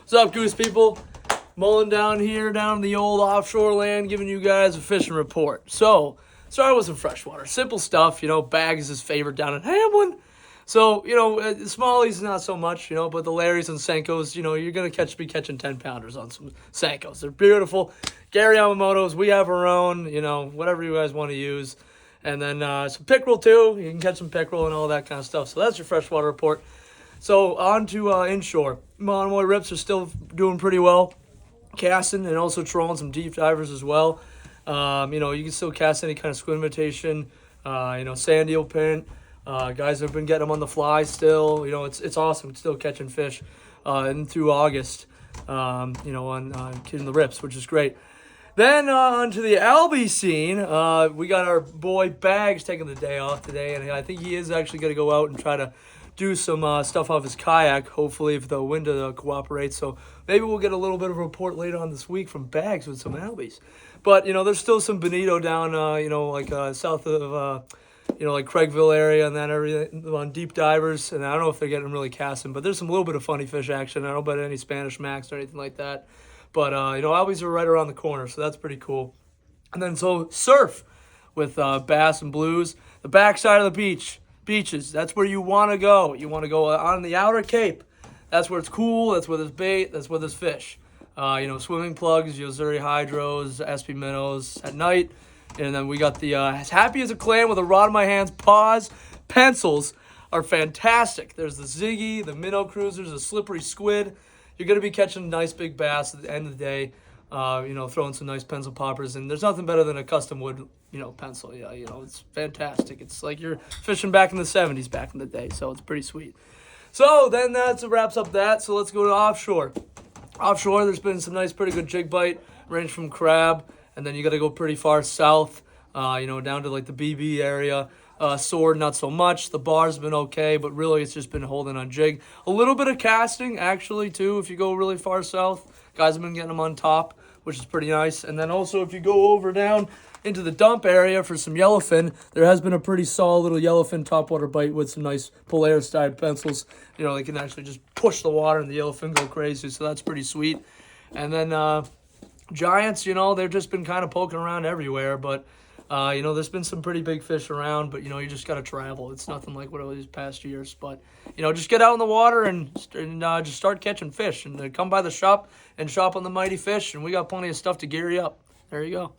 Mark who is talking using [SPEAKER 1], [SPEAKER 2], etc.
[SPEAKER 1] What's up, Goose people? Mullin down here, down in the old offshore land, giving you guys a fishing report. So, starting with some freshwater. Simple stuff, Bag is his favorite down in Hamlin. So, smallies not so much, but the Larrys and Senkos, you're going to be catching 10-pounders on some Senkos. They're beautiful. Gary Yamamotos, we have our own, whatever you guys want to use. And then some pickerel, too. You can catch some pickerel and all that kind of stuff. So that's your freshwater report. So on to inshore. Monomoy rips are still doing pretty well. Casting and also trolling some deep divers as well. You can still cast any kind of squid imitation, sand eel pin. Guys have been getting them on the fly still. It's awesome. It's still catching fish and through August, on getting the rips, which is great. Then on to the Albie scene. We got our boy Bags taking the day off today, and I think he is actually going to go out and try to do some stuff off his kayak, hopefully, if the wind cooperates. So maybe we'll get a little bit of a report later on this week from Bags with some Albies. But, there's still some bonito down, south of, like Craigville area and that area on deep divers. And I don't know if they're getting really casting, but there's some little bit of funny fish action. I don't bet any Spanish Max or anything like that. But, Albies are right around the corner, so that's pretty cool. And then so surf with bass and blues. The backside of the beaches, that's where you want to go. You want to go on the outer cape. That's where it's cool. That's where there's bait. That's where there's fish. Swimming plugs, Yozuri hydros, SP minnows at night. And then we got the as happy as a clam with a rod in my hands. Paws, pencils are fantastic. There's the Ziggy, the minnow cruisers, the slippery squid. You're going to be catching nice big bass at the end of the day. Throwing some nice pencil poppers. And there's nothing better than a custom wood, pencil. Yeah, it's fantastic. It's like you're fishing back in the 70s back in the day. So it's pretty sweet. So then that wraps up that. So let's go to offshore. Offshore, there's been some nice, pretty good jig bite, range from crab. And then you got to go pretty far south, down to like the BB area. Sword, not so much. The bar's been okay, but really it's just been holding on jig. A little bit of casting, actually, too, if you go really far south. Guys have been getting them on top, which is pretty nice. And then also if you go over down into the dump area for some yellowfin, there has been a pretty solid little yellowfin topwater bite with some nice Polaris-dyed pencils. They can actually just push the water and the yellowfin go crazy, so that's pretty sweet. And then giants, they've just been kind of poking around everywhere, but there's been some pretty big fish around, but, you just got to travel. It's nothing like what it was past years, but, just get out in the water and just start catching fish and come by the shop and shop on the Mighty Fish, and we got plenty of stuff to gear you up. There you go.